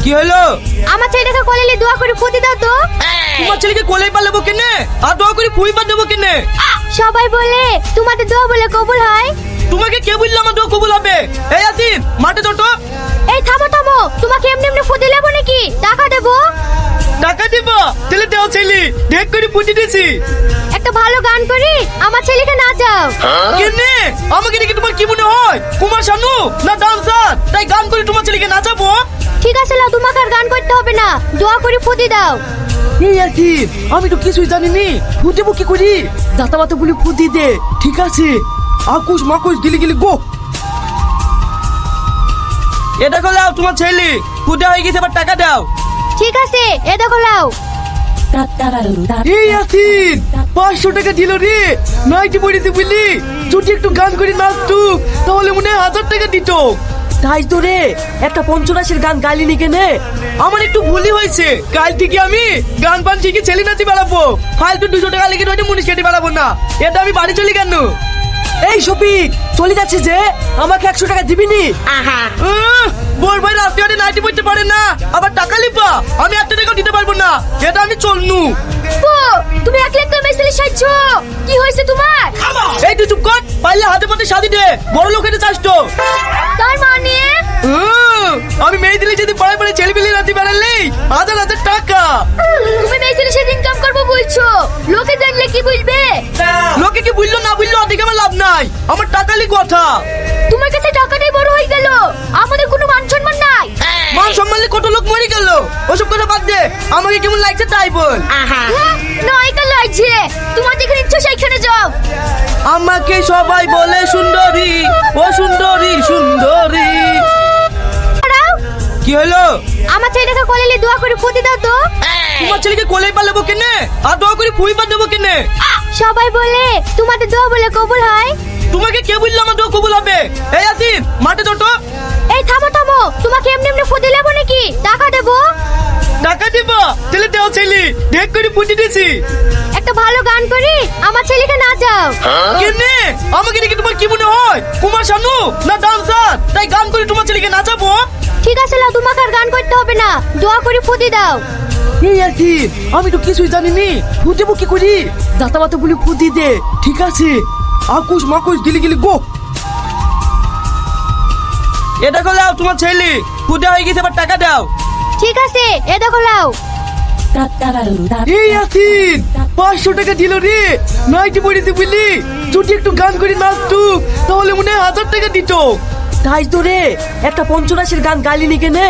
কি হলো? আমার ছেলেটাকে কোলে নিয়ে দোয়া করে ফুটি দাও তো। তোমার ছেলেকে কোলেই পালাবো কেনে আর দোয়া করে ফুই পা দেবো কেনে? সবাই বলে তোমাদের দোয়া বলে কবুল হয়। তোমাকে কে বললো আমার দোয়া কবুল হবে? এই আসিন মাঠে যত। এই থামো থামো, তোমাকে এমনি এমনি ফুটি দেবো নাকি? টাকা দেবো। টাকা দিব? তাহলে দেও ছেলে, ঢেক করে ফুটি দিছি। একটা ভালো গান করি আমার ছেলেকে নাচাও। কেনে? আমাকে দেখে তোমার কি মনে হয় কুমার শানু না ডান্সার? তাই গান করে তোমার ছেলেকে নাচাবো? ঠিক আছে লাও, তোমাকে আর গান করতে হবে না, দোয়া করে ফুটি দাও। এই আসিন আমি তো কিছুই জানিনি, ফুটেবো কি করি? দাতা মাতা বলি ফুটি দে। ঠিক আছে, আকুশ মাকুশ গিলি গিলি গো। এটা করলে তোমার ছেলে ফুটে হয়ে গেছে, এবার টাকা দাও। ঠিক আছে, এ দেখো লাও। এই আসিন 500 টাকা দিল রে, নাইটি পড়েছে বুঝলি? যদি একটু গান করে নাচতো তাহলে মনে হয় 1000 টাকা দিত। তাই তো রে, একটা পঞ্চরাশের গান গাইলিনি কেনে? আমার একটু ভুলই হয়েছে, কাল থেকে আমি গান পান ঠিকই ছেলে নাচি বেড়াবো, ফালতু 200 টাকা লেগে রয়েছে মুনিশ কেটে বেড়াবো না। এটা আমি বাড়ি চলি কেন? এই শফিক চলে যাচ্ছে যে, আমাকে 100 টাকা দিবিনি? বোর ভাই রাতে নাইটি পড়তে পারে না, আবার টাকা লিপা আমি 1 টাকা দিতে পারবো না, এটা আমি চলনু। ও, তুমি একলা একলা মেসেলে সাজছো, কি হয়েছে তোমার? এই তুই চুপ কর, পারলে হাতে পাতে শাদি দে, বড় লোকের চাস তো। তার মানে আমি মেয়ে দিলে যদি পড়ায় পড়ে ছেলে পেলে রাতে বেড়ালি 1000 টাকা। তুমি মেসেলে সাথে ইনকাম করবো বলছো, লোকে দেখলে কি বুঝবে? লোকে কি বুঝলো না বুঝলো ওদিকে আমার লাভ নাই, আমার টাকালি কথা। তোমার কাছে টাকাটাই বড় হয়ে গেল, আমাদের কোনো মান সম্মান নাই। মান সম্মানে কত লোক মরে গেল, ওসব কথা বাদ দে, আমাকে কেমন লাগছে তাই বল। নয় কাল লাগছে, তোমার যেখানে ইচ্ছা সেইখানে যাও। আমাকে সবাই বলে সুন্দরী, ও সুন্দরী সুন্দরী। দাঁড়াও, কি হলো? আমার ছেলেটাকে কোলে নিয়ে দোয়া করে ফুটি দাও তো। তোমার ছেলেকে কোলেই পালাবো কেনে আর দোয়া করে ফুই পা দেবো কেনে? সবাই বলে তোমাদের দোয়া বলে কবুল হয়। তোমাকে কে বললো আমার দোয়া কবুল হবে? এই আসিন মাঠে যত। এই থামো থামো, তোমাকে এমনি এমনি ফুটি দেবো নাকি? টাকা দেবো। টাকা দিব? তাহলে দেও ছেলে, ঢেক করে ফুটি দিছি। একটা ভালো গান করি আমার ছেলেকে নাচাও। কেনে? আমাকে দেখে তোমার কি মনে হয় কুমার শানু না ডান্সার? তাই গান করে তোমার ছেলেকে নাচাবো? ঠিক আছে লাও, তোমাকে আর গান করতে হবে না, দোয়া করে ফুটি দাও। এই আসিন আমি তো কিছুই জানিনি, ফুটেবো কি করি? দাতা মাতা বলি ফুটি দে। ঠিক আছে, আকুশ মাকুশ গিলি গিলি গো। এটা করলে তোমার ছেলে ফুটে হয়ে গেছে, এবার টাকা দাও। ঠিক আছে, এ দেখো লাও। এই আসিন 500 টাকা দিল রে, নাইটি পড়েছে বুঝলি? যদি একটু গান করে নাচতো তাহলে মনে হয় 1000 টাকা দিত। তাই তো রে, একটা পঞ্চরাশের গান গাইলিনি কেনে?